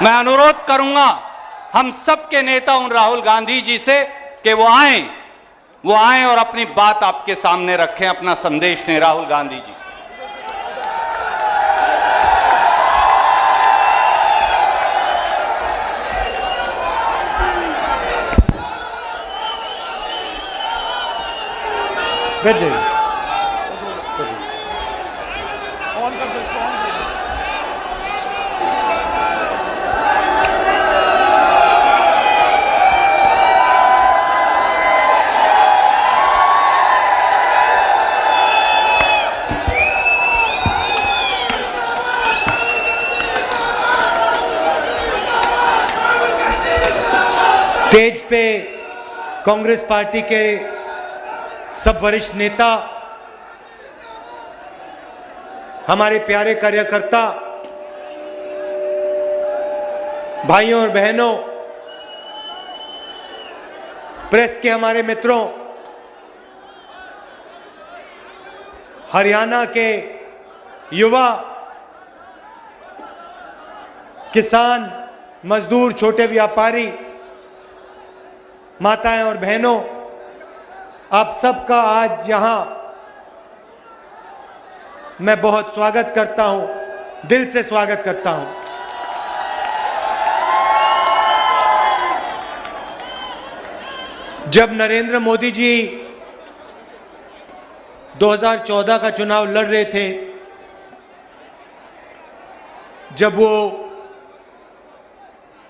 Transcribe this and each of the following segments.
मैं अनुरोध करूंगा हम सबके नेता उन राहुल गांधी जी से कि वो आएं और अपनी बात आपके सामने रखें, अपना संदेश दें। राहुल गांधी जी, स्टेज पे कांग्रेस पार्टी के सब वरिष्ठ नेता, हमारे प्यारे कार्यकर्ता, भाइयों और बहनों, प्रेस के हमारे मित्रों, हरियाणा के युवा, किसान, मजदूर, छोटे व्यापारी, माताएं और बहनों, आप सबका आज यहां मैं बहुत स्वागत करता हूं, दिल से स्वागत करता हूं। जब नरेंद्र मोदी जी 2014 का चुनाव लड़ रहे थे, जब वो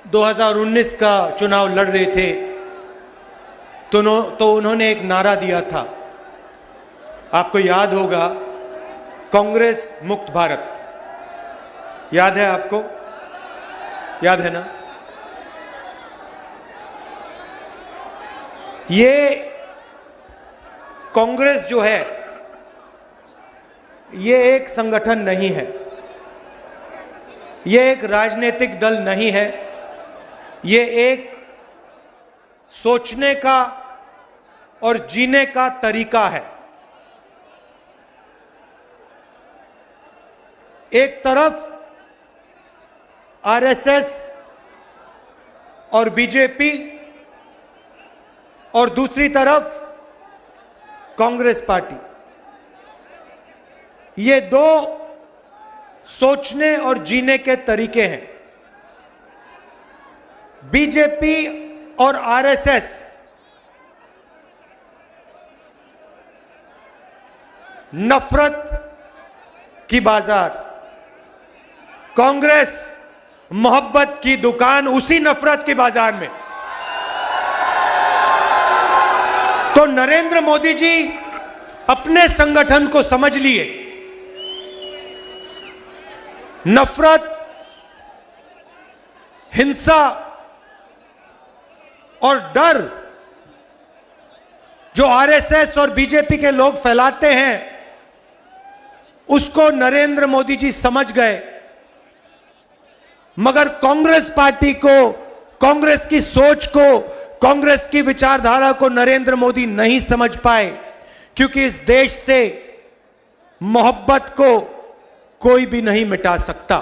2019 का चुनाव लड़ रहे थे, तो उन्होंने एक नारा दिया था, आपको याद होगा, कांग्रेस मुक्त भारत। याद है आपको? याद है ना? ये कांग्रेस जो है, ये एक संगठन नहीं है, ये एक राजनीतिक दल नहीं है, ये एक सोचने का और जीने का तरीका है। एक तरफ आरएसएस और बीजेपी और दूसरी तरफ कांग्रेस पार्टी, ये दो सोचने और जीने के तरीके हैं। बीजेपी और आरएसएस नफरत की बाजार, कांग्रेस मोहब्बत की दुकान, उसी नफरत की बाजार में। तो नरेंद्र मोदी जी अपने संगठन को समझ लिए, नफरत, हिंसा और डर जो आरएसएस और बीजेपी के लोग फैलाते हैं, उसको नरेंद्र मोदी जी समझ गए, मगर कांग्रेस पार्टी को, कांग्रेस की सोच को, कांग्रेस की विचारधारा को नरेंद्र मोदी नहीं समझ पाए, क्योंकि इस देश से मोहब्बत को कोई भी नहीं मिटा सकता।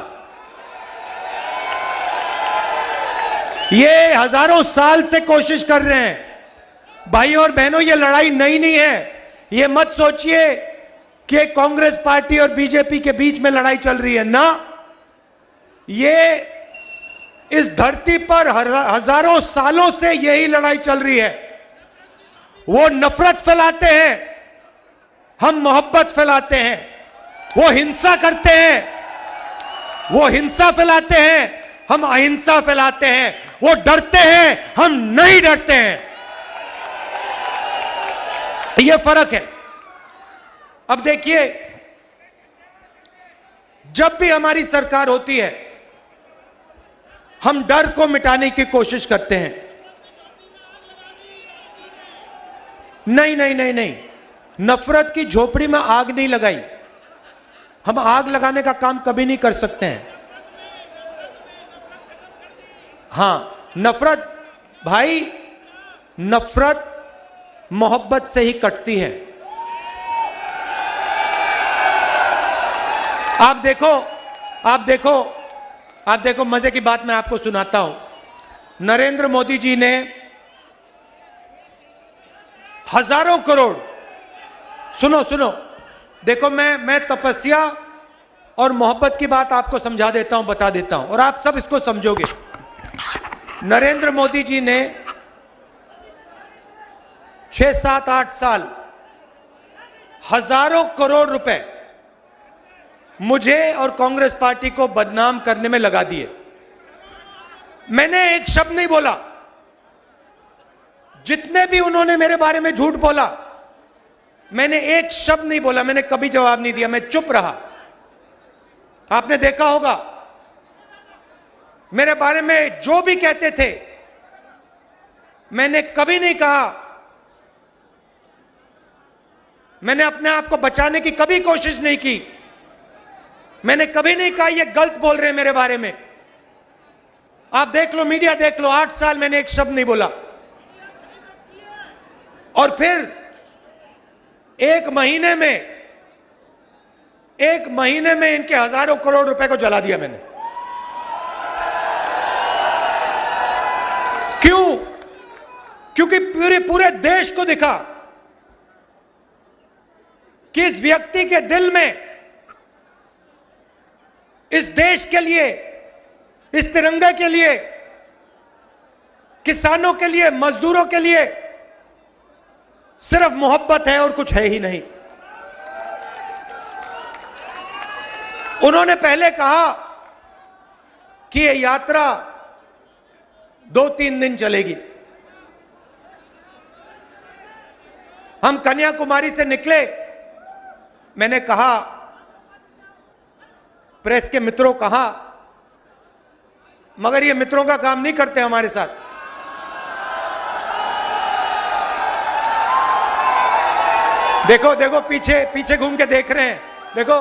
ये हजारों साल से कोशिश कर रहे हैं। भाइयों और बहनों, ये लड़ाई नई नहीं है। ये मत सोचिए कि कांग्रेस पार्टी और बीजेपी के बीच में लड़ाई चल रही है ना, ये इस धरती पर हजारों सालों से यही लड़ाई चल रही है। वो नफरत फैलाते हैं, हम मोहब्बत फैलाते हैं। वो हिंसा करते हैं, वो हिंसा फैलाते हैं, हम अहिंसा फैलाते हैं। वो डरते हैं, हम नहीं डरते हैं। ये फर्क है। अब देखिए, जब भी हमारी सरकार होती है, हम डर को मिटाने की कोशिश करते हैं। नहीं नहीं नहीं नहीं, नफरत की झोपड़ी में आग नहीं लगाई। हम आग लगाने का काम कभी नहीं कर सकते हैं। हां, नफरत, भाई, नफरत मोहब्बत से ही कटती है। आप देखो आप देखो, मजे की बात मैं आपको सुनाता हूं। नरेंद्र मोदी जी ने हजारों करोड़, सुनो सुनो, देखो मैं तपस्या और मोहब्बत की बात आपको समझा देता हूं, बता देता हूं, और आप सब इसको समझोगे। नरेंद्र मोदी जी ने 6, 7, 8 साल हजारों करोड़ रुपए मुझे और कांग्रेस पार्टी को बदनाम करने में लगा दिए। मैंने एक शब्द नहीं बोला। जितने भी उन्होंने मेरे बारे में झूठ बोला, मैंने एक शब्द नहीं बोला, मैंने कभी जवाब नहीं दिया, मैं चुप रहा। आपने देखा होगा, मेरे बारे में जो भी कहते थे, मैंने कभी नहीं कहा, मैंने अपने आप को बचाने की कभी कोशिश नहीं की, मैंने कभी नहीं कहा ये गलत बोल रहे हैं मेरे बारे में। आप देख लो, मीडिया देख लो, 8 साल मैंने एक शब्द नहीं बोला। और फिर एक महीने में इनके हजारों करोड़ रुपए को जला दिया मैंने। क्यों? क्योंकि पूरे देश को दिखा कि इस व्यक्ति के दिल में, इस देश के लिए, इस तिरंगे के लिए, किसानों के लिए, मजदूरों के लिए सिर्फ मोहब्बत है और कुछ है ही नहीं। उन्होंने पहले कहा कि यह यात्रा 2-3 दिन चलेगी। हम कन्याकुमारी से निकले, मैंने कहा, प्रेस के मित्रों कहा, मगर ये मित्रों का काम नहीं करते हमारे साथ। देखो देखो, पीछे घूम के देख रहे हैं, देखो।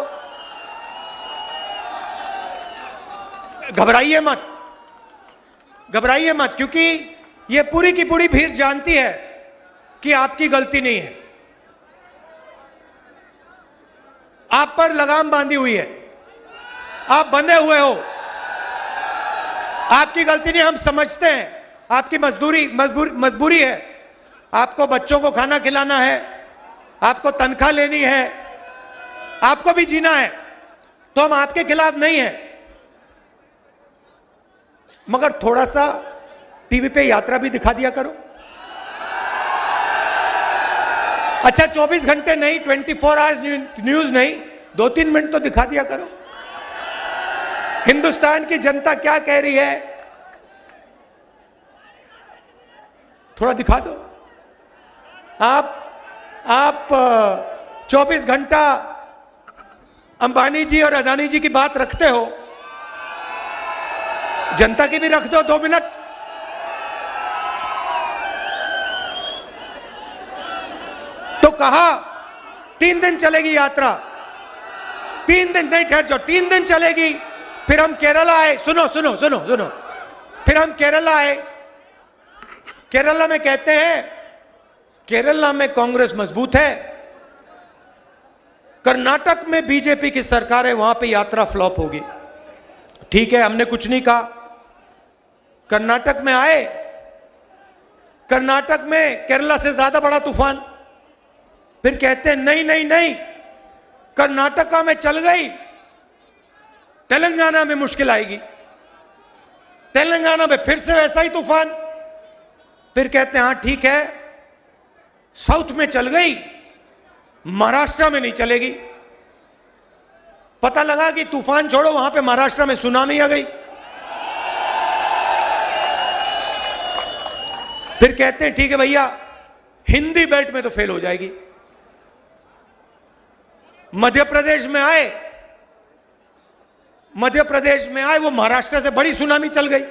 घबराइए मत, क्योंकि ये पूरी की पूरी भीड़ जानती है कि आपकी गलती नहीं है। आप पर लगाम बांधी हुई है, आप बंधे हुए हो। आपकी गलती नहीं, हम समझते हैं, आपकी मजबूरी है। आपको बच्चों को खाना खिलाना है, आपको तनख्वाह लेनी है, आपको भी जीना है, तो हम आपके खिलाफ नहीं हैं। मगर थोड़ा सा टीवी पे यात्रा भी दिखा दिया करो। अच्छा, 24 घंटे नहीं, 24 आवर्स न्यूज नहीं, 2-3 मिनट तो दिखा दिया करो। हिंदुस्तान की जनता क्या कह रही है, थोड़ा दिखा दो। आप 24 घंटा अंबानी जी और अदानी जी की बात रखते हो, जनता की भी रख दो 2 मिनट। तो कहा 3 दिन चलेगी यात्रा, 3 दिन नहीं, ठहर जाओ, 3 दिन चलेगी। फिर हम केरला आए, सुनो, फिर हम केरला आए। केरला में कहते हैं, केरला में कांग्रेस मजबूत है, कर्नाटक में बीजेपी की सरकार है, वहां पे यात्रा फ्लॉप होगी। ठीक है, हमने कुछ नहीं कहा। कर्नाटक में आए, कर्नाटक में केरला से ज्यादा बड़ा तूफान। फिर कहते हैं नहीं, कर्नाटका में चल गई, तेलंगाना में मुश्किल आएगी, तेलंगाना में फिर से वैसा ही तूफान। फिर कहते हैं हाँ ठीक है, साउथ में चल गई, महाराष्ट्र में नहीं चलेगी। पता लगा कि तूफान छोड़ो, वहां पे महाराष्ट्र में सुनामी आ गई। फिर कहते हैं ठीक है भैया, हिंदी बेल्ट में तो फेल हो जाएगी। मध्य प्रदेश में आए, वो महाराष्ट्र से बड़ी सुनामी चल गई।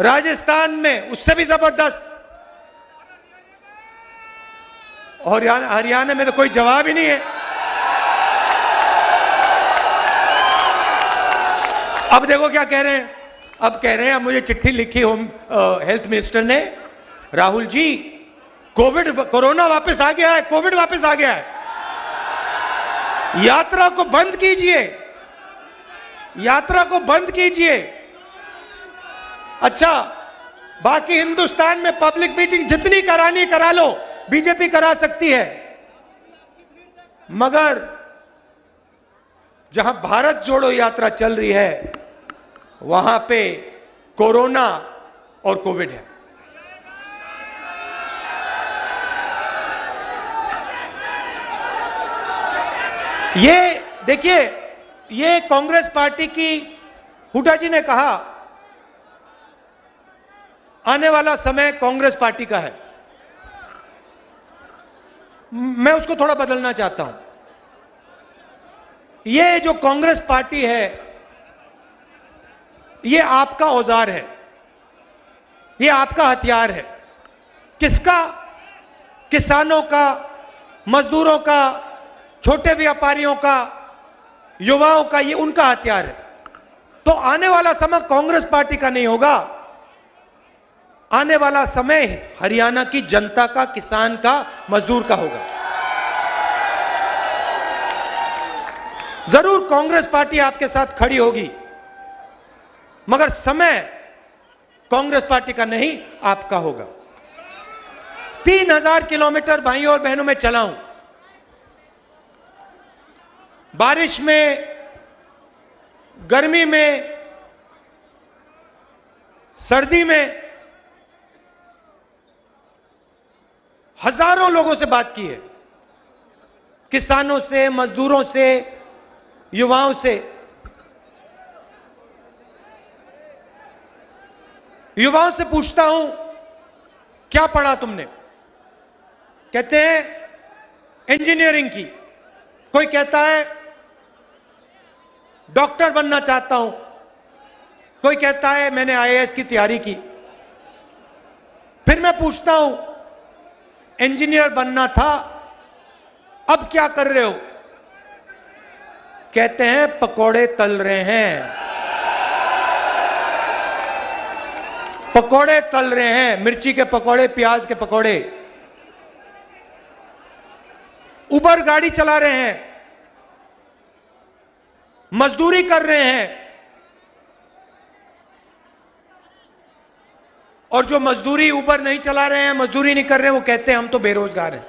राजस्थान में उससे भी जबरदस्त, और हरियाणा में तो कोई जवाब ही नहीं है। अब देखो क्या कह रहे हैं, अब कह रहे हैं, अब मुझे चिट्ठी लिखी होम हेल्थ मिनिस्टर ने, राहुल जी कोरोना वापस आ गया है, कोविड वापस आ गया है, यात्रा को बंद कीजिए। यात्रा को बंद कीजिए। अच्छा, बाकी हिंदुस्तान में पब्लिक मीटिंग जितनी करानी करा लो, बीजेपी करा सकती है, मगर जहां भारत जोड़ो यात्रा चल रही है वहां पे कोरोना और कोविड है। ये देखिए, ये कांग्रेस पार्टी की हुड्डा जी ने कहा आने वाला समय कांग्रेस पार्टी का है। मैं उसको थोड़ा बदलना चाहता हूं। ये जो कांग्रेस पार्टी है, ये आपका औजार है, ये आपका हथियार है। किसका? किसानों का, मजदूरों का, छोटे व्यापारियों का, युवाओं का, ये उनका हथियार है। तो आने वाला समय कांग्रेस पार्टी का नहीं होगा, आने वाला समय हरियाणा की जनता का, किसान का, मजदूर का होगा। जरूर कांग्रेस पार्टी आपके साथ खड़ी होगी, मगर समय कांग्रेस पार्टी का नहीं, आपका होगा। 3000 किलोमीटर भाइयों और बहनों में चला हूं, बारिश में, गर्मी में, सर्दी में, हजारों लोगों से बात की है, किसानों से, मजदूरों से, युवाओं से। युवाओं से पूछता हूं, क्या पढ़ा तुमने? कहते हैं इंजीनियरिंग की, कोई कहता है डॉक्टर बनना चाहता हूं, कोई कहता है मैंने आईएएस की तैयारी की। फिर मैं पूछता हूं, इंजीनियर बनना था, अब क्या कर रहे हो? कहते हैं पकोड़े तल रहे हैं, पकोड़े तल रहे हैं, मिर्ची के पकोड़े, प्याज के पकोड़े। उबर गाड़ी चला रहे हैं, मजदूरी कर रहे हैं, और जो मजदूरी उबर नहीं चला रहे हैं, मजदूरी नहीं कर रहे हैं, वो कहते हैं हम तो बेरोजगार हैं।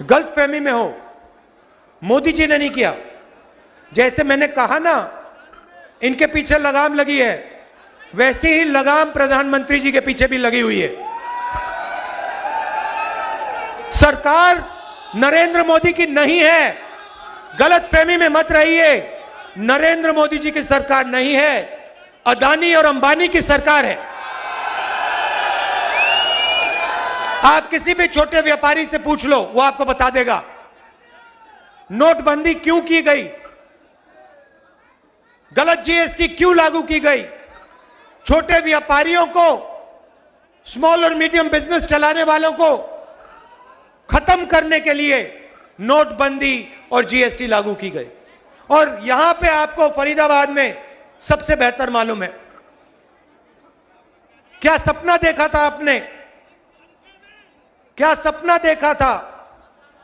गलतफहमी में हो, मोदी जी ने नहीं किया। जैसे मैंने कहा ना, इनके पीछे लगाम लगी है, वैसे ही लगाम प्रधानमंत्री जी के पीछे भी लगी हुई है। सरकार नरेंद्र मोदी की नहीं है, गलतफहमी में मत रहिए। नरेंद्र मोदी जी की सरकार नहीं है, अदानी और अंबानी की सरकार है। आप किसी भी छोटे व्यापारी से पूछ लो, वो आपको बता देगा नोटबंदी क्यों की गई, गलत जीएसटी क्यों लागू की गई। छोटे व्यापारियों को, स्मॉल और मीडियम बिजनेस चलाने वालों को खत्म करने के लिए नोटबंदी और जीएसटी लागू की गई। और यहां पे आपको फरीदाबाद में सबसे बेहतर मालूम है, क्या सपना देखा था आपने, क्या सपना देखा था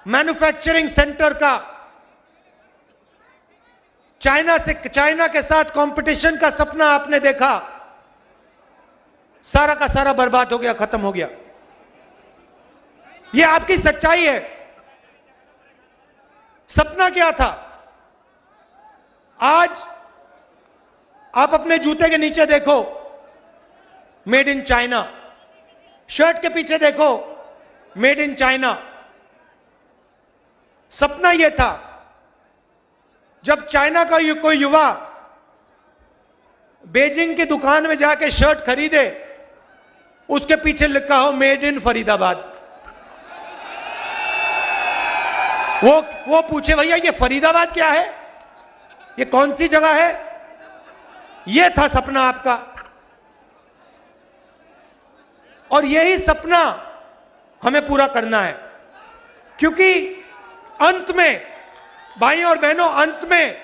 मैन्युफैक्चरिंग सेंटर का, चाइना के साथ कंपटीशन का सपना आपने देखा, सारा का सारा बर्बाद हो गया, खत्म हो गया। यह आपकी सच्चाई है। सपना क्या था? आज आप अपने जूते के नीचे देखो, मेड इन चाइना, शर्ट के पीछे देखो, मेड इन चाइना। सपना यह था जब चाइना का कोई युवा बेजिंग की दुकान में जाके शर्ट खरीदे, उसके पीछे लिखा हो मेड इन फरीदाबाद। वो पूछे भैया ये फरीदाबाद क्या है, ये कौन सी जगह है? ये था सपना आपका। और यही सपना हमें पूरा करना है, क्योंकि अंत में भाइयों और बहनों, अंत में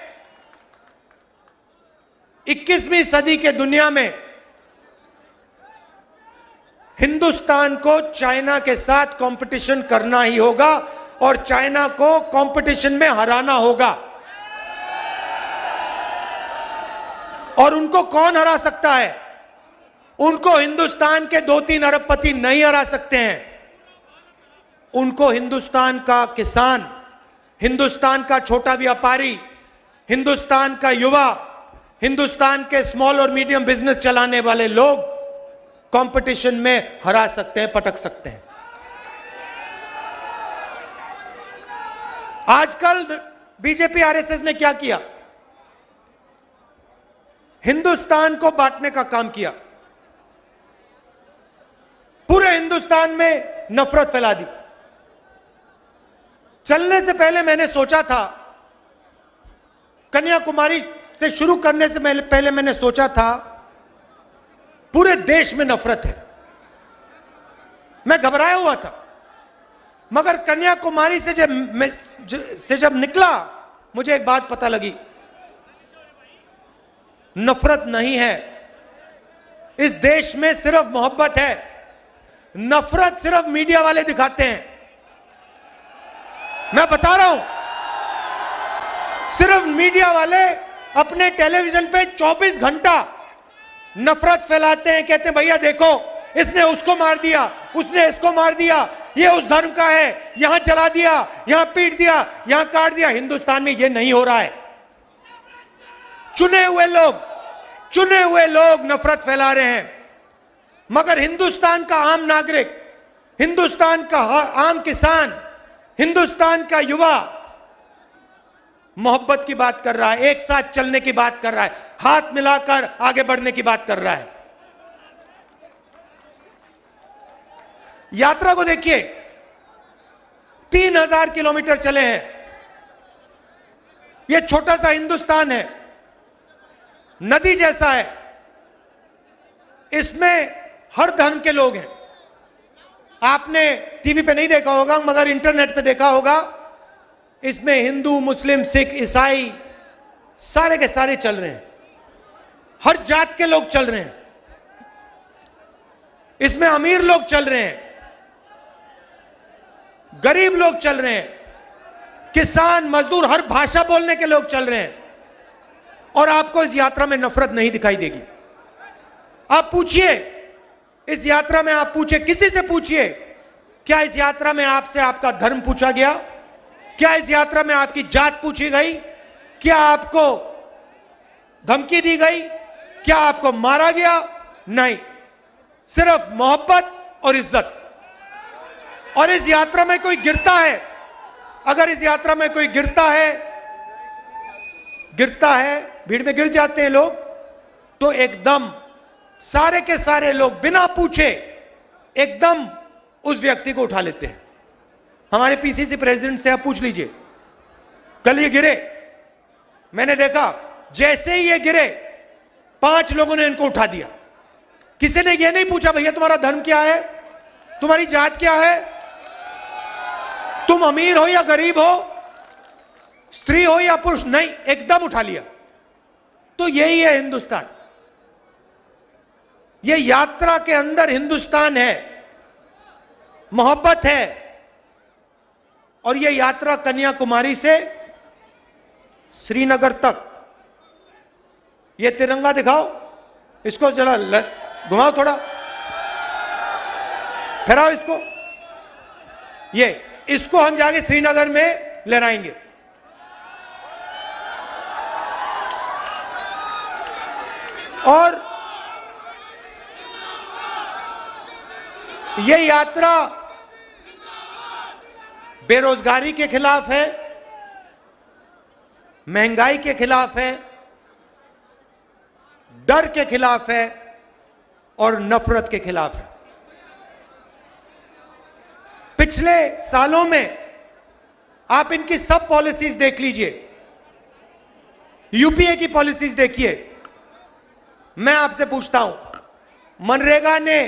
21वीं सदी के दुनिया में हिंदुस्तान को चाइना के साथ कंपटीशन करना ही होगा, और चाइना को कंपटीशन में हराना होगा। और उनको कौन हरा सकता है? उनको हिंदुस्तान के 2-3 अरबपति नहीं हरा सकते हैं। उनको हिंदुस्तान का किसान, हिंदुस्तान का छोटा व्यापारी, हिंदुस्तान का युवा, हिंदुस्तान के स्मॉल और मीडियम बिजनेस चलाने वाले लोग कंपटीशन में हरा सकते हैं, पटक सकते हैं। आजकल बीजेपी आरएसएस ने क्या किया? हिंदुस्तान को बांटने का काम किया। पूरे हिंदुस्तान में नफरत फैला दी। चलने से पहले मैंने सोचा था, कन्याकुमारी से शुरू करने से पहले मैंने सोचा था पूरे देश में नफरत है। मैं घबराया हुआ था, मगर कन्याकुमारी से जब निकला मुझे एक बात पता लगी, नफरत नहीं है इस देश में, सिर्फ मोहब्बत है। नफरत सिर्फ मीडिया वाले दिखाते हैं। मैं बता रहा हूं, सिर्फ मीडिया वाले अपने टेलीविजन पे 24 घंटा नफरत फैलाते हैं। कहते हैं भैया देखो, इसने उसको मार दिया, उसने इसको मार दिया, ये उस धर्म का है, यहां जला दिया, यहां पीट दिया, यहां काट दिया। हिंदुस्तान में ये नहीं हो रहा है। चुने हुए लोग नफरत फैला रहे हैं, मगर हिंदुस्तान का आम नागरिक, हिंदुस्तान का आम किसान, हिंदुस्तान का युवा मोहब्बत की बात कर रहा है, एक साथ चलने की बात कर रहा है, हाथ मिलाकर आगे बढ़ने की बात कर रहा है। यात्रा को देखिए, 3000 किलोमीटर चले हैं। यह छोटा सा हिंदुस्तान है, नदी जैसा है, इसमें हर धर्म के लोग हैं। आपने टीवी पे नहीं देखा होगा, मगर इंटरनेट पे देखा होगा। इसमें हिंदू, मुस्लिम, सिख, ईसाई सारे के सारे चल रहे हैं। हर जात के लोग चल रहे हैं। इसमें अमीर लोग चल रहे हैं, गरीब लोग चल रहे हैं, किसान, मजदूर, हर भाषा बोलने के लोग चल रहे हैं। और आपको इस यात्रा में नफरत नहीं दिखाई देगी। आप पूछिए, इस यात्रा में आप पूछिए, किसी से पूछिए, क्या इस यात्रा में आपसे आपका धर्म पूछा गया? क्या इस यात्रा में आपकी जात पूछी गई? क्या आपको धमकी दी गई? क्या आपको मारा गया? नहीं, सिर्फ मोहब्बत और इज्जत। और इस यात्रा में कोई गिरता है, अगर इस यात्रा में कोई गिरता है, भीड़ में गिर जाते हैं लोग, तो एकदम सारे के सारे लोग बिना पूछे एकदम उस व्यक्ति को उठा लेते हैं। हमारे पीसीसी प्रेसिडेंट से आप पूछ लीजिए, कल ये गिरे, मैंने देखा जैसे ही ये गिरे 5 लोगों ने इनको उठा दिया। किसी ने ये नहीं पूछा भैया तुम्हारा धर्म क्या है, तुम्हारी जात क्या है, तुम अमीर हो या गरीब हो, स्त्री हो या पुरुष, नहीं, एकदम उठा लिया। तो यही है हिंदुस्तान। ये यात्रा के अंदर हिंदुस्तान है, मोहब्बत है। और ये यात्रा कन्याकुमारी से श्रीनगर तक, ये तिरंगा दिखाओ, इसको जरा घुमाओ, थोड़ा फहराओ इसको, इसको हम जाके श्रीनगर में लहराएंगे। और ये यात्रा बेरोजगारी के खिलाफ है, महंगाई के खिलाफ है, डर के खिलाफ है और नफरत के खिलाफ है। पिछले सालों में आप इनकी सब पॉलिसीज देख लीजिए, यूपीए की पॉलिसीज देखिए। मैं आपसे पूछता हूं, मनरेगा ने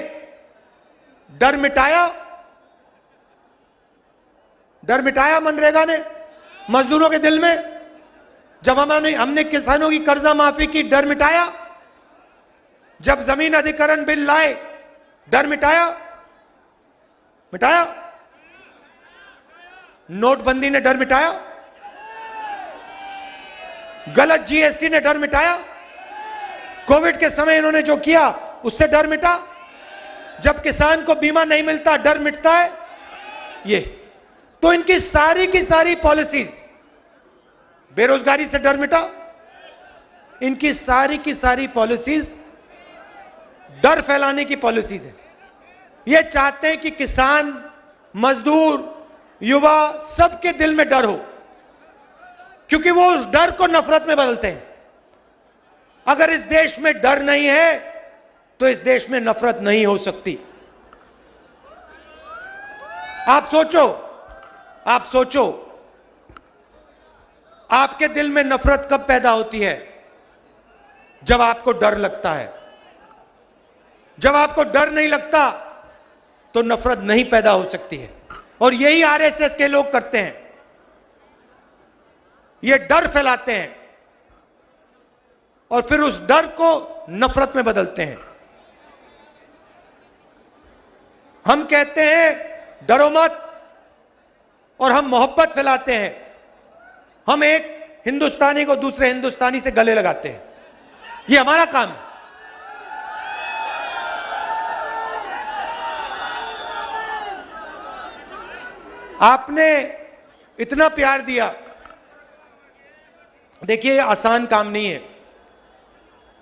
डर मिटाया? डर मिटाया मनरेगा ने मजदूरों के दिल में? जब हमने किसानों की कर्जा माफी की, डर मिटाया? जब जमीन अधिग्रहण बिल लाए, डर मिटाया? नोटबंदी ने डर मिटाया? गलत जीएसटी ने डर मिटाया? कोविड के समय इन्होंने जो किया उससे डर मिटा? जब किसान को बीमा नहीं मिलता डर मिटता है? ये तो इनकी सारी की सारी पॉलिसीज, बेरोजगारी से डर मिटा? इनकी सारी की सारी पॉलिसीज डर फैलाने की पॉलिसीज है। ये चाहते हैं कि किसान, मजदूर, युवा सबके दिल में डर हो, क्योंकि वो उस डर को नफरत में बदलते हैं। अगर इस देश में डर नहीं है तो इस देश में नफरत नहीं हो सकती। आप सोचो, आपके दिल में नफरत कब पैदा होती है? जब आपको डर लगता है। जब आपको डर नहीं लगता तो नफरत नहीं पैदा हो सकती है। और यही आरएसएस के लोग करते हैं। ये डर फैलाते हैं और फिर उस डर को नफरत में बदलते हैं। हम कहते हैं डरो मत, और हम मोहब्बत फैलाते हैं। हम एक हिंदुस्तानी को दूसरे हिंदुस्तानी से गले लगाते हैं। ये हमारा काम है। आपने इतना प्यार दिया। देखिए, आसान काम नहीं है।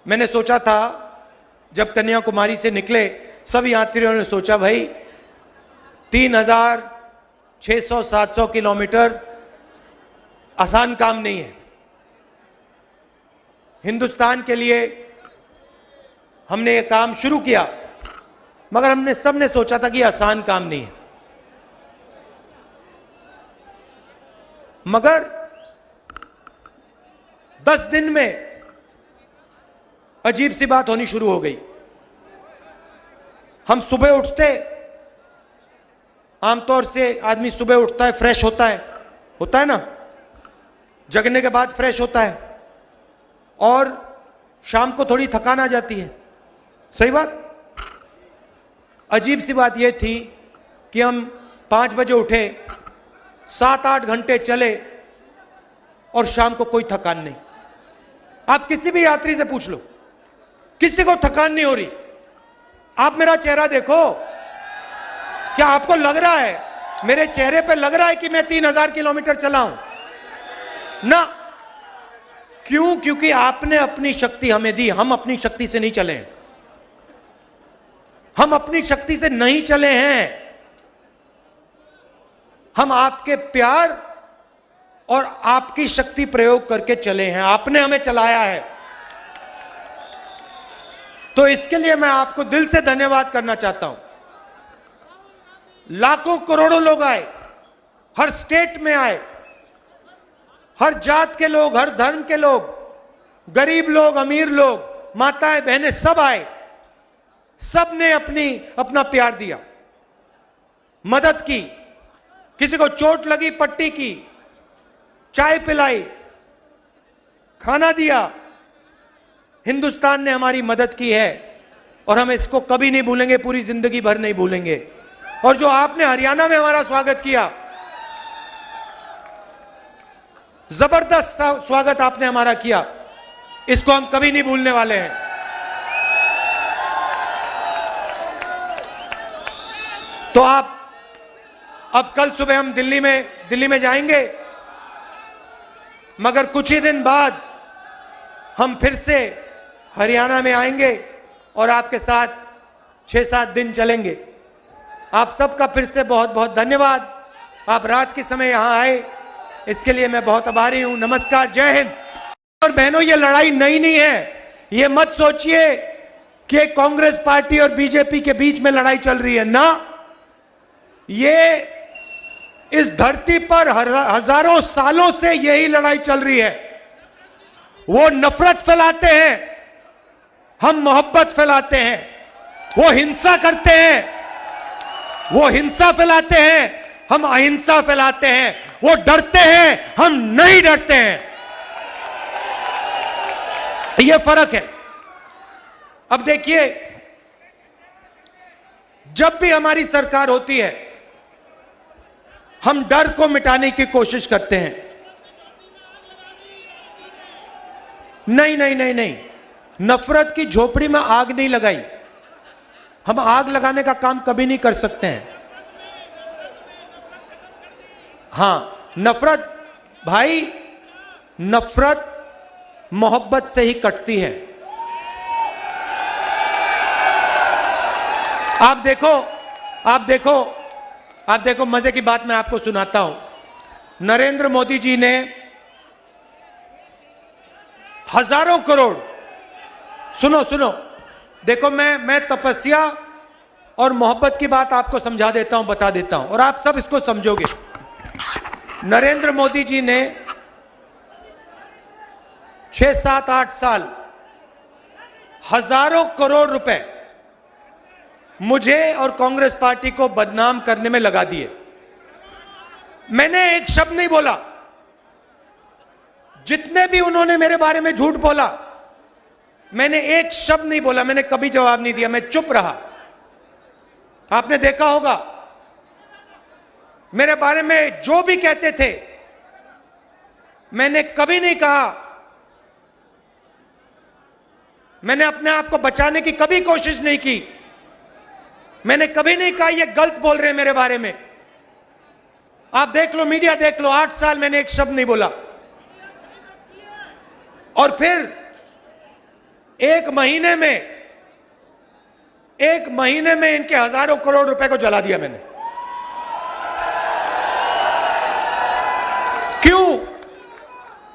मैंने सोचा था जब कन्याकुमारी से निकले, सब यात्रियों ने सोचा भाई 3600-700 किलोमीटर आसान काम नहीं है। हिंदुस्तान के लिए हमने ये काम शुरू किया, मगर हमने सबने सोचा था कि आसान काम नहीं है। मगर 10 दिन में अजीब सी बात होनी शुरू हो गई। हम सुबह उठते, आमतौर से आदमी सुबह उठता है, फ्रेश होता है ना, जगने के बाद फ्रेश होता है, और शाम को थोड़ी थकान आ जाती है। सही बात। अजीब सी बात यह थी कि हम 5 बजे उठे, 7-8 घंटे चले और शाम को कोई थकान नहीं। आप किसी भी यात्री से पूछ लो, किसी को थकान नहीं हो रही। आप मेरा चेहरा देखो, क्या आपको लग रहा है, मेरे चेहरे पे लग रहा है कि मैं 3000 किलोमीटर चला हूं? ना। क्यों? क्योंकि आपने अपनी शक्ति हमें दी। हम अपनी शक्ति से नहीं चले हैं। हम अपनी शक्ति से नहीं चले हैं। हम आपके प्यार और आपकी शक्ति प्रयोग करके चले हैं। आपने हमें चलाया है। तो इसके लिए मैं आपको दिल से धन्यवाद करना चाहता हूं। लाखों करोड़ों लोग आए, हर स्टेट में आए, हर जात के लोग, हर धर्म के लोग, गरीब लोग, अमीर लोग, माताएं, बहनें, सब आए। सब ने अपना प्यार दिया, मदद की। किसी को चोट लगी, पट्टी की, चाय पिलाई, खाना दिया। हिंदुस्तान ने हमारी मदद की है और हम इसको कभी नहीं भूलेंगे, पूरी जिंदगी भर नहीं भूलेंगे। और जो आपने हरियाणा में हमारा स्वागत किया, जबरदस्त स्वागत आपने हमारा किया, इसको हम कभी नहीं भूलने वाले हैं। तो आप अब कल सुबह हम दिल्ली में जाएंगे, मगर कुछ ही दिन बाद हम फिर से हरियाणा में आएंगे और आपके साथ 6-7 दिन चलेंगे। आप सबका फिर से बहुत बहुत धन्यवाद। आप रात के समय यहां आए, इसके लिए मैं बहुत आभारी हूं। नमस्कार, जय हिंद। और बहनों, ये लड़ाई नई नहीं है। ये मत सोचिए कि कांग्रेस पार्टी और बीजेपी के बीच में लड़ाई चल रही है ना। ये इस धरती पर हजारों सालों से यही लड़ाई चल रही है। वो नफरत फैलाते हैं, हम मोहब्बत फैलाते हैं। वो हिंसा करते हैं, वो हिंसा फैलाते हैं, हम अहिंसा फैलाते हैं। वो डरते हैं, हम नहीं डरते हैं। ये फर्क है। अब देखिए, जब भी हमारी सरकार होती है हम डर को मिटाने की कोशिश करते हैं। नहीं नहीं नहीं नहीं, नफरत की झोपड़ी में आग नहीं लगाई। हम आग लगाने का काम कभी नहीं कर सकते हैं। हां, नफरत भाई, नफरत मोहब्बत से ही कटती है। आप देखो, आप देखो, आप देखो, मजे की बात मैं आपको सुनाता हूं। नरेंद्र मोदी जी ने हजारों करोड़, सुनो सुनो, देखो मैं तपस्या और मोहब्बत की बात आपको समझा देता हूं, बता देता हूं, और आप सब इसको समझोगे। नरेंद्र मोदी जी ने 6, 7, 8 साल हजारों करोड़ रुपए मुझे और कांग्रेस पार्टी को बदनाम करने में लगा दिए। मैंने एक शब्द नहीं बोला। जितने भी उन्होंने मेरे बारे में झूठ बोला, मैंने एक शब्द नहीं बोला, मैंने कभी जवाब नहीं दिया, मैं चुप रहा। आपने देखा होगा, मेरे बारे में जो भी कहते थे, मैंने कभी नहीं कहा, मैंने अपने आप को बचाने की कभी कोशिश नहीं की। मैंने कभी नहीं कहा ये गलत बोल रहे हैं मेरे बारे में। आप देख लो, मीडिया देख लो, 8 साल मैंने एक शब्द नहीं बोला। और फिर एक महीने में इनके हजारों करोड़ रुपए को जला दिया मैंने। क्यों?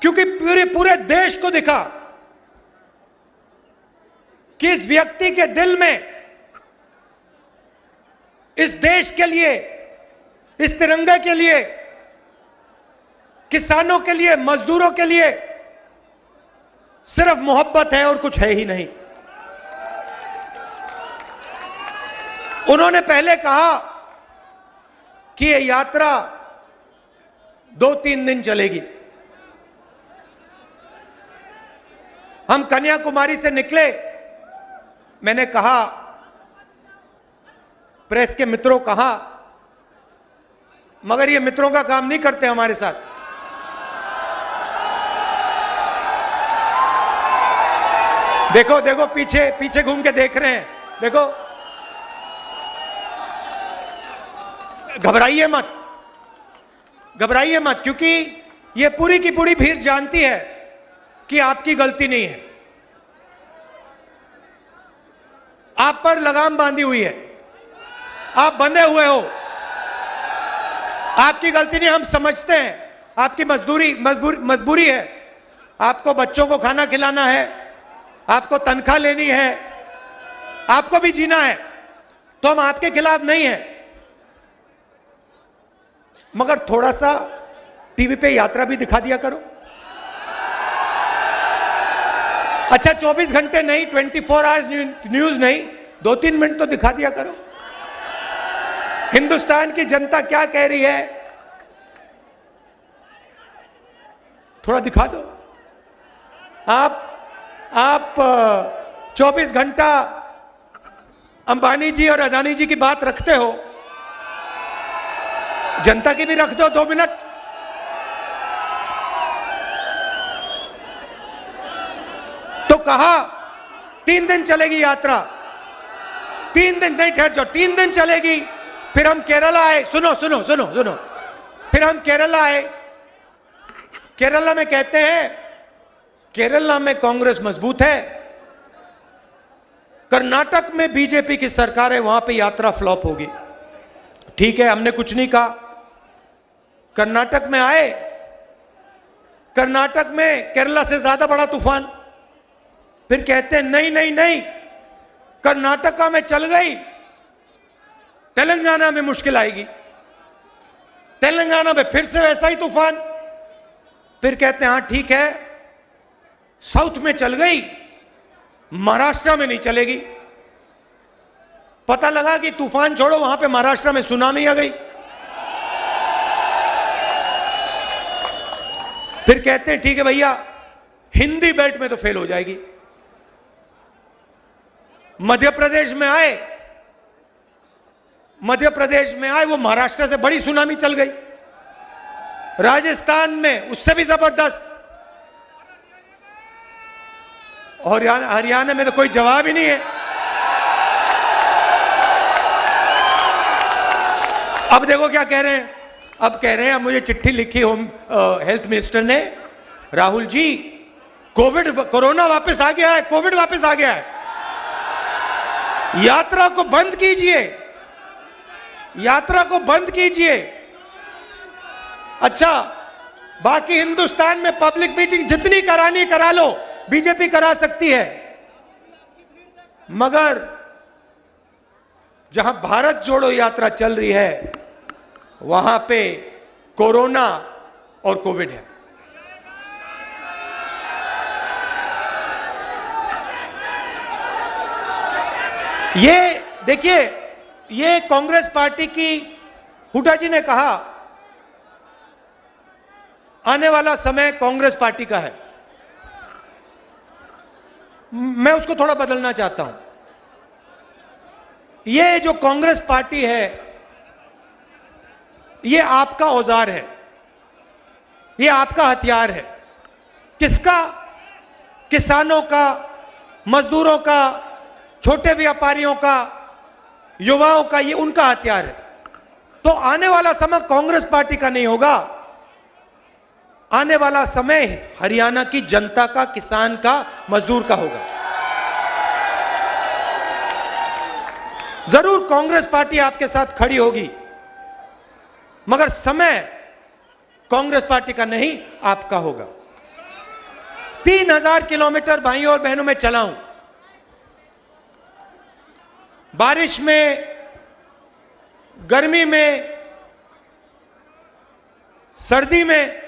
क्योंकि पूरे देश को दिखा कि इस व्यक्ति के दिल में, इस देश के लिए, इस तिरंगे के लिए, किसानों के लिए, मजदूरों के लिए सिर्फ मोहब्बत है और कुछ है ही नहीं। उन्होंने पहले कहा कि यह यात्रा 2-3 दिन चलेगी। हम कन्याकुमारी से निकले, मैंने कहा, प्रेस के मित्रों कहा, मगर ये मित्रों का काम नहीं करते हमारे साथ। देखो देखो, पीछे घूम के देख रहे हैं, देखो। घबराइए मत, घबराइए मत, क्योंकि ये पूरी की पूरी भीड़ जानती है कि आपकी गलती नहीं है। आप पर लगाम बांधी हुई है, आप बंधे हुए हो। आपकी गलती नहीं, हम समझते हैं, आपकी मजबूरी है। आपको बच्चों को खाना खिलाना है, आपको तनख्वाह लेनी है, आपको भी जीना है, तो हम आपके खिलाफ नहीं हैं। मगर थोड़ा सा टीवी पे यात्रा भी दिखा दिया करो। अच्छा, 24 घंटे नहीं, 24 आवर्स न्यूज नहीं, 2-3 मिनट तो दिखा दिया करो। हिंदुस्तान की जनता क्या कह रही है, थोड़ा दिखा दो। आप 24 घंटा अंबानी जी और अदानी जी की बात रखते हो, जनता की भी रख दो 2 मिनट। तो कहा 3 दिन चलेगी यात्रा, 3 दिन नहीं, ठहर जाओ, 3 दिन चलेगी। फिर हम केरला आए, सुनो सुनो सुनो सुनो, फिर हम केरला आए। केरला में कहते हैं, केरला में कांग्रेस मजबूत है, कर्नाटक में बीजेपी की सरकार है, वहां पे यात्रा फ्लॉप होगी। ठीक है, हमने कुछ नहीं कहा। कर्नाटक में आए, कर्नाटक में केरला से ज्यादा बड़ा तूफान। फिर कहते हैं नहीं नहीं नहीं, कर्नाटका में चल गई, तेलंगाना में मुश्किल आएगी। तेलंगाना में फिर से वैसा ही तूफान। फिर कहते हैं हाँ ठीक है, साउथ में चल गई, महाराष्ट्र में नहीं चलेगी। पता लगा कि तूफान छोड़ो, वहां पे महाराष्ट्र में सुनामी आ गई। फिर कहते हैं ठीक है भैया, हिंदी बेल्ट में तो फेल हो जाएगी। मध्य प्रदेश में आए, वो महाराष्ट्र से बड़ी सुनामी चल गई। राजस्थान में उससे भी जबरदस्त, और हरियाणा में तो कोई जवाब ही नहीं है। अब देखो क्या कह रहे हैं, अब कह रहे हैं, अब मुझे चिट्ठी लिखी होम हेल्थ मिनिस्टर ने, राहुल जी कोरोना वापस आ गया है, कोविड वापस आ गया है, यात्रा को बंद कीजिए, यात्रा को बंद कीजिए। अच्छा, बाकी हिंदुस्तान में पब्लिक मीटिंग जितनी करानी करा लो, बीजेपी करा सकती है, मगर जहां भारत जोड़ो यात्रा चल रही है वहां पे कोरोना और कोविड है। ये देखिए, ये कांग्रेस पार्टी की, हुड्डा जी ने कहा आने वाला समय कांग्रेस पार्टी का है, मैं उसको थोड़ा बदलना चाहता हूं। ये जो कांग्रेस पार्टी है ये आपका औजार है, ये आपका हथियार है। किसका? किसानों का, मजदूरों का, छोटे व्यापारियों का, युवाओं का, ये उनका हथियार है। तो आने वाला समय कांग्रेस पार्टी का नहीं होगा, आने वाला समय हरियाणा की जनता का, किसान का, मजदूर का होगा। जरूर कांग्रेस पार्टी आपके साथ खड़ी होगी, मगर समय कांग्रेस पार्टी का नहीं, आपका होगा। 3000 किलोमीटर भाइयों और बहनों में चला हूं, बारिश में, गर्मी में, सर्दी में,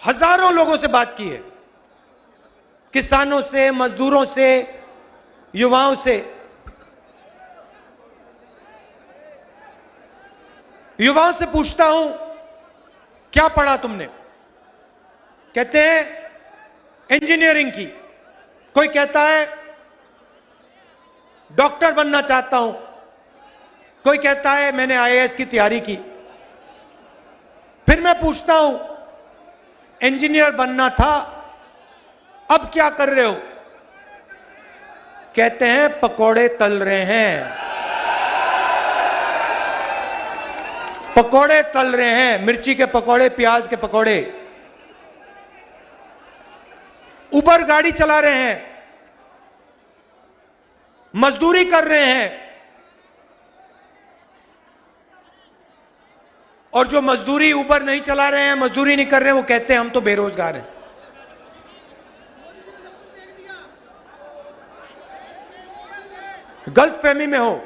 हजारों लोगों से बात की है, किसानों से, मजदूरों से, युवाओं से। युवाओं से पूछता हूं, क्या पढ़ा तुमने? कहते हैं इंजीनियरिंग की, कोई कहता है डॉक्टर बनना चाहता हूं, कोई कहता है मैंने आईएएस की तैयारी की। फिर मैं पूछता हूं, इंजीनियर बनना था, अब क्या कर रहे हो? कहते हैं पकोड़े तल रहे हैं, पकोड़े तल रहे हैं, मिर्ची के पकोड़े, प्याज के पकोड़े। उबर गाड़ी चला रहे हैं, मजदूरी कर रहे हैं, और जो मजदूरी उबर नहीं चला रहे हैं, मजदूरी नहीं कर रहे हैं, वो कहते हैं हम तो बेरोजगार हैं। गलतफहमी में हो,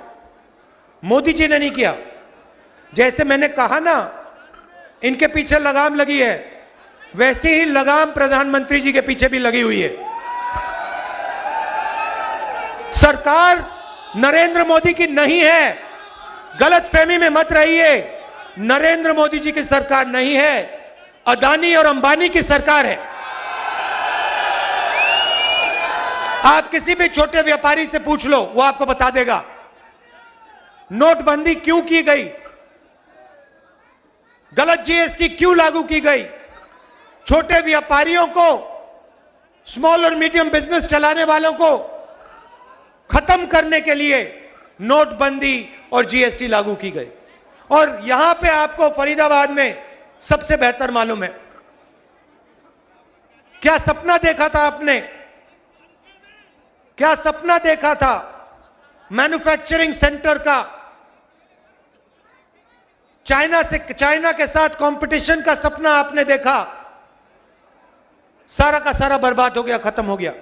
मोदी जी ने नहीं किया। जैसे मैंने कहा ना, इनके पीछे लगाम लगी है, वैसे ही लगाम प्रधानमंत्री जी के पीछे भी लगी हुई है। सरकार नरेंद्र मोदी की नहीं है, गलतफहमी में मत रहिए। नरेंद्र मोदी जी की सरकार नहीं है, अदानी और अंबानी की सरकार है। आप किसी भी छोटे व्यापारी से पूछ लो, वो आपको बता देगा नोटबंदी क्यों की गई, गलत जीएसटी क्यों लागू की गई। छोटे व्यापारियों को, स्मॉल और मीडियम बिजनेस चलाने वालों को खत्म करने के लिए नोटबंदी और जीएसटी लागू की गई। और यहां पे आपको फरीदाबाद में सबसे बेहतर मालूम है, क्या सपना देखा था आपने, क्या सपना देखा था मैन्युफैक्चरिंग सेंटर का, चाइना के साथ कंपटीशन का सपना आपने देखा, सारा का सारा बर्बाद हो गया, खत्म हो गया।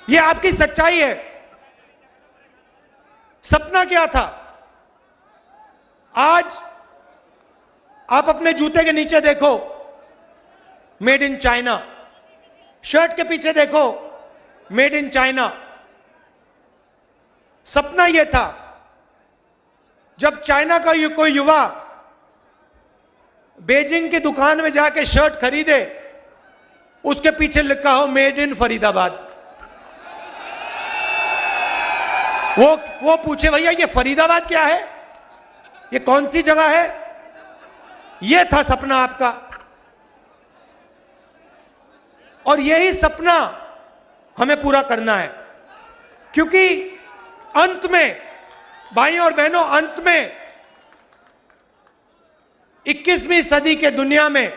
यह आपकी सच्चाई है। सपना क्या था? आज आप अपने जूते के नीचे देखो मेड इन चाइना, शर्ट के पीछे देखो मेड इन चाइना। सपना यह था जब चाइना का कोई युवा बीजिंग की दुकान में जाके शर्ट खरीदे, उसके पीछे लिखा हो मेड इन फरीदाबाद। वो पूछे भैया ये फरीदाबाद क्या है? ये कौन सी जगह है? ये था सपना आपका, और यही सपना हमें पूरा करना है। क्योंकि अंत में भाइयों और बहनों, अंत में 21वीं सदी के दुनिया में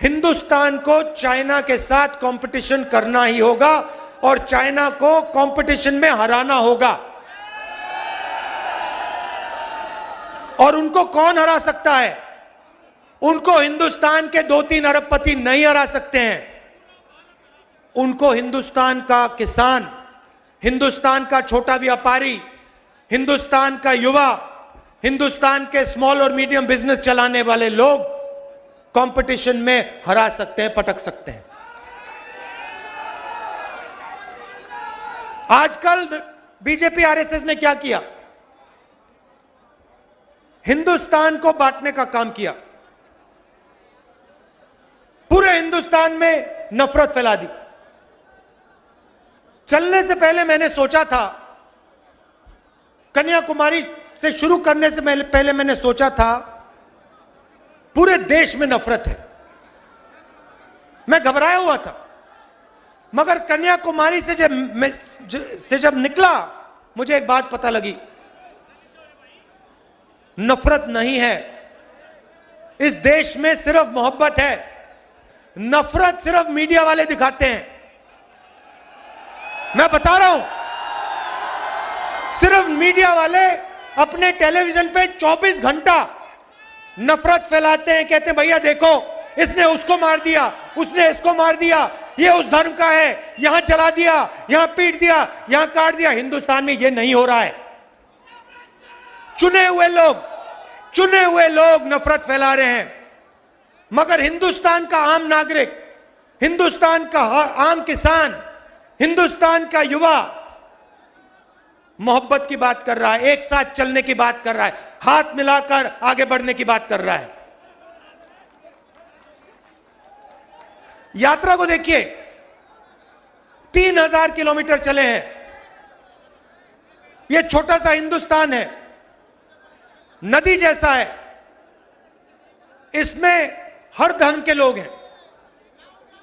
हिंदुस्तान को चाइना के साथ कंपटीशन करना ही होगा और चाइना को कंपटीशन में हराना होगा। और उनको कौन हरा सकता है? उनको हिंदुस्तान के 2-3 अरबपति नहीं हरा सकते हैं। उनको हिंदुस्तान का किसान, हिंदुस्तान का छोटा व्यापारी, हिंदुस्तान का युवा, हिंदुस्तान के स्मॉल और मीडियम बिजनेस चलाने वाले लोग कंपटीशन में हरा सकते हैं, पटक सकते हैं। आजकल बीजेपी आरएसएस ने क्या किया? हिंदुस्तान को बांटने का काम किया, पूरे हिंदुस्तान में नफरत फैला दी। चलने से पहले मैंने सोचा था, कन्याकुमारी से शुरू करने से पहले मैंने सोचा था पूरे देश में नफरत है, मैं घबराया हुआ था। मगर कन्याकुमारी से जब निकला, मुझे एक बात पता लगी, नफरत नहीं है इस देश में, सिर्फ मोहब्बत है। नफरत सिर्फ मीडिया वाले दिखाते हैं। मैं बता रहा हूं, सिर्फ मीडिया वाले अपने टेलीविजन पे 24 घंटा नफरत फैलाते हैं। कहते हैं भैया देखो, इसने उसको मार दिया, उसने इसको मार दिया, ये उस धर्म का है, यहां जला दिया, यहां पीट दिया, यहां काट दिया। हिंदुस्तान में ये नहीं हो रहा है। चुने हुए लोग नफरत फैला रहे हैं। मगर हिंदुस्तान का आम नागरिक, हिंदुस्तान का आम किसान, हिंदुस्तान का युवा मोहब्बत की बात कर रहा है, एक साथ चलने की बात कर रहा है, हाथ मिलाकर आगे बढ़ने की बात कर रहा है। यात्रा को देखिए, 3000 किलोमीटर चले हैं। यह छोटा सा हिंदुस्तान है, नदी जैसा है, इसमें हर धर्म के लोग हैं।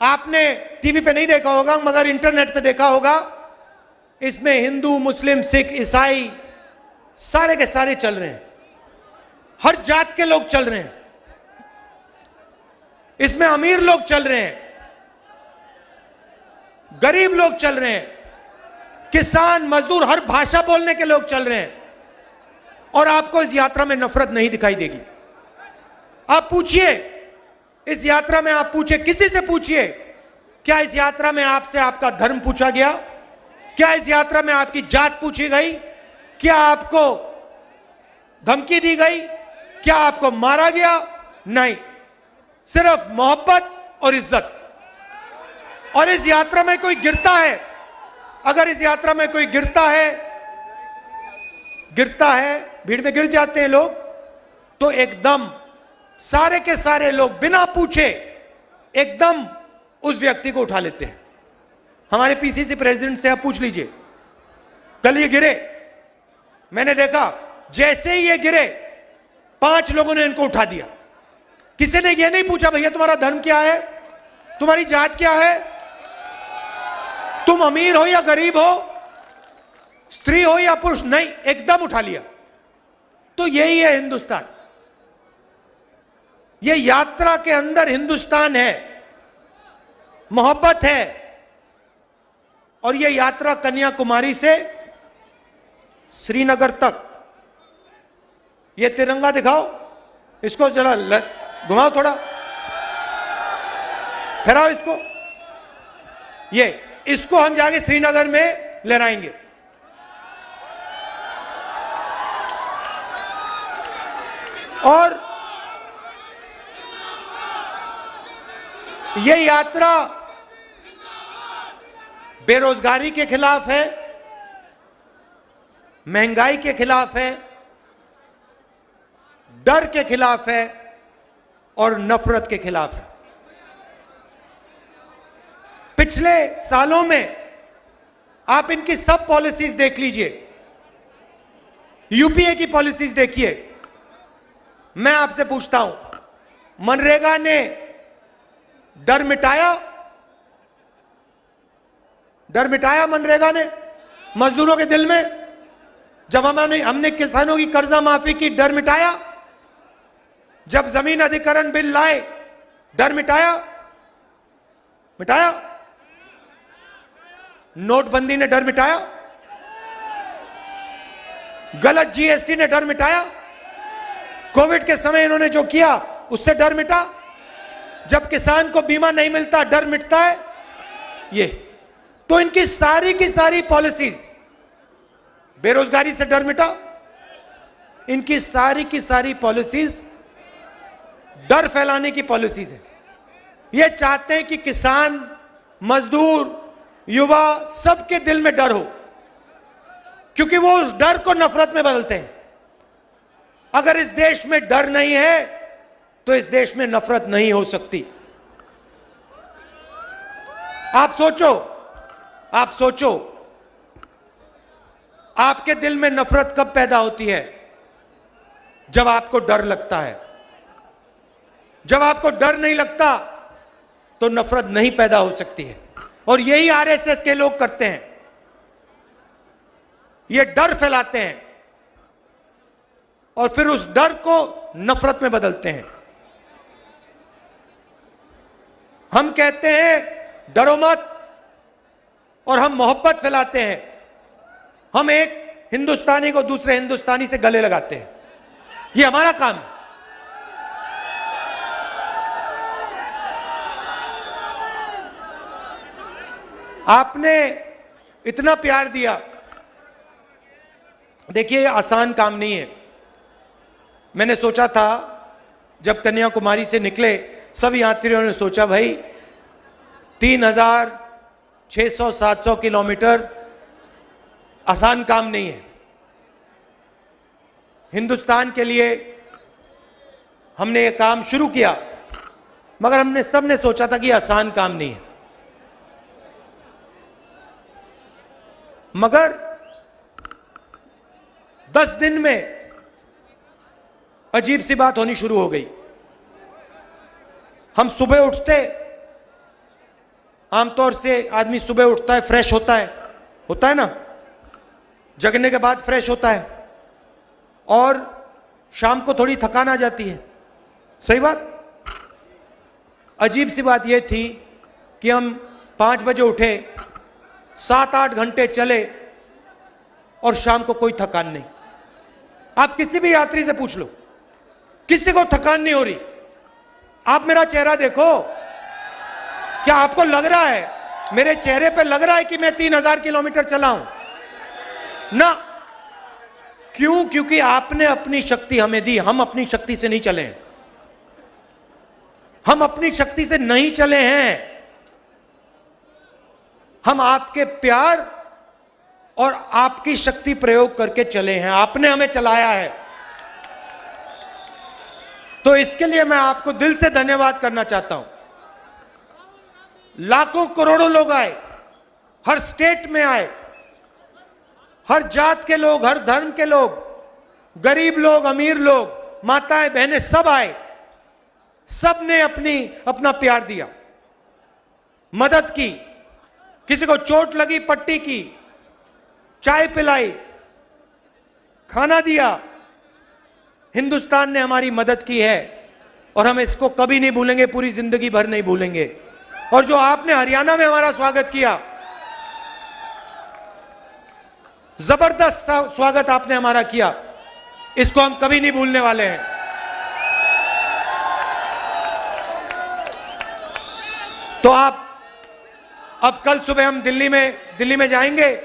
आपने टीवी पे नहीं देखा होगा मगर इंटरनेट पे देखा होगा। इसमें हिंदू, मुस्लिम, सिख, ईसाई सारे के सारे चल रहे हैं, हर जात के लोग चल रहे हैं। इसमें अमीर लोग चल रहे हैं, गरीब लोग चल रहे हैं, किसान, मजदूर, हर भाषा बोलने के लोग चल रहे हैं। और आपको इस यात्रा में नफरत नहीं दिखाई देगी। आप पूछिए, इस यात्रा में आप पूछिए, किसी से पूछिए, क्या इस यात्रा में आपसे आपका धर्म पूछा गया? क्या इस यात्रा में आपकी जात पूछी गई? क्या आपको धमकी दी गई? क्या आपको मारा गया? नहीं, सिर्फ मोहब्बत और इज्जत। और इस यात्रा में कोई गिरता है, अगर इस यात्रा में कोई गिरता है, भीड़ में गिर जाते हैं लोग, तो एकदम सारे के सारे लोग बिना पूछे एकदम उस व्यक्ति को उठा लेते हैं। हमारे पीसीसी प्रेसिडेंट से आप पूछ लीजिए, कल ये गिरे, मैंने देखा जैसे ही ये गिरे 5 लोगों ने इनको उठा दिया। किसी ने ये नहीं पूछा भैया तुम्हारा धर्म क्या है, तुम्हारी जात क्या है, तुम अमीर हो या गरीब हो, स्त्री हो या पुरुष, नहीं, एकदम उठा लिया। तो यही है हिंदुस्तान। ये यात्रा के अंदर हिंदुस्तान है, मोहब्बत है। और ये यात्रा कन्याकुमारी से श्रीनगर तक, ये तिरंगा दिखाओ, इसको जरा घुमाओ, थोड़ा फहराओ इसको, इसको हम जाके श्रीनगर में लहराएंगे। और ये यात्रा बेरोजगारी के खिलाफ है, महंगाई के खिलाफ है, डर के खिलाफ है और नफरत के खिलाफ है। पिछले सालों में आप इनकी सब पॉलिसीज देख लीजिए, यूपीए की पॉलिसीज देखिए। मैं आपसे पूछता हूं, मनरेगा ने डर मिटाया? डर मिटाया मनरेगा ने मजदूरों के दिल में? जब हमने किसानों की कर्जा माफी की, डर मिटाया? जब जमीन अधिग्रहण बिल लाए, डर मिटाया? मिटाया? नोटबंदी ने डर मिटाया? गलत जीएसटी ने डर मिटाया? कोविड के समय इन्होंने जो किया उससे डर मिटा? जब किसान को बीमा नहीं मिलता डर मिटता है? ये तो इनकी सारी की सारी पॉलिसीज, बेरोजगारी से डर मिटा? इनकी सारी की सारी पॉलिसीज डर फैलाने की पॉलिसीज है। ये चाहते हैं कि किसान, मजदूर, युवा सबके दिल में डर हो, क्योंकि वो उस डर को नफरत में बदलते हैं। अगर इस देश में डर नहीं है तो इस देश में नफरत नहीं हो सकती। आप सोचो, आपके दिल में नफरत कब पैदा होती है? जब आपको डर लगता है। जब आपको डर नहीं लगता तो नफरत नहीं पैदा हो सकती है। और यही आरएसएस के लोग करते हैं। ये डर फैलाते हैं और फिर उस डर को नफरत में बदलते हैं। हम कहते हैं डरो मत, और हम मोहब्बत फैलाते हैं। हम एक हिंदुस्तानी को दूसरे हिंदुस्तानी से गले लगाते हैं। ये हमारा काम है। आपने इतना प्यार दिया। देखिए, आसान काम नहीं है। मैंने सोचा था जब कन्याकुमारी से निकले, सब यात्रियों ने सोचा भाई 3600-700 किलोमीटर आसान काम नहीं है। हिंदुस्तान के लिए हमने ये काम शुरू किया, मगर हमने सबने सोचा था कि आसान काम नहीं है। मगर 10 दिन में अजीब सी बात होनी शुरू हो गई। हम सुबह उठते, आमतौर से आदमी सुबह उठता है, फ्रेश होता है ना, जगने के बाद फ्रेश होता है, और शाम को थोड़ी थकान आ जाती है। सही बात। अजीब सी बात यह थी कि हम 5 बजे उठे, 7-8 घंटे चले और शाम को कोई थकान नहीं। आप किसी भी यात्री से पूछ लो, किसी को थकान नहीं हो रही। आप मेरा चेहरा देखो, क्या आपको लग रहा है, मेरे चेहरे पे लग रहा है कि मैं 3000 किलोमीटर चला हूं? ना। क्यों? क्योंकि आपने अपनी शक्ति हमें दी। हम अपनी शक्ति से नहीं चले हैं। हम अपनी शक्ति से नहीं चले हैं। हम आपके प्यार और आपकी शक्ति प्रयोग करके चले हैं। आपने हमें चलाया है। तो इसके लिए मैं आपको दिल से धन्यवाद करना चाहता हूं। लाखों करोड़ों लोग आए, हर स्टेट में आए, हर जात के लोग, हर धर्म के लोग, गरीब लोग, अमीर लोग, माताएं, बहनें, सब आए। सब ने अपना प्यार दिया, मदद की। किसी को चोट लगी, पट्टी की, चाय पिलाई, खाना दिया। हिंदुस्तान ने हमारी मदद की है और हम इसको कभी नहीं भूलेंगे, पूरी जिंदगी भर नहीं भूलेंगे। और जो आपने हरियाणा में हमारा स्वागत किया, जबरदस्त स्वागत आपने हमारा किया, इसको हम कभी नहीं भूलने वाले हैं। तो आप अब कल सुबह हम दिल्ली में जाएंगे,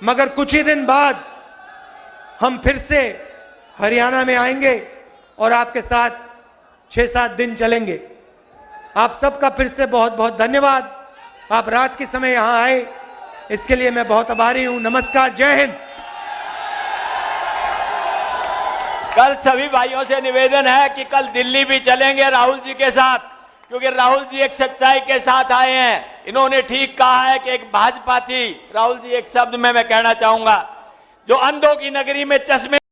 मगर कुछ ही दिन बाद हम फिर से हरियाणा में आएंगे और आपके साथ 6-7 दिन चलेंगे। आप सबका फिर से बहुत बहुत धन्यवाद। आप रात के समय यहां आए, इसके लिए मैं बहुत आभारी हूं। नमस्कार, जय हिंद। कल सभी भाइयों से निवेदन है कि कल दिल्ली भी चलेंगे राहुल जी के साथ, क्योंकि राहुल जी एक सच्चाई के साथ आए हैं। इन्होंने ठीक कहा है कि एक भाजपा थी। राहुल जी, एक शब्द में मैं कहना चाहूंगा, जो अंधों की नगरी में चश्मे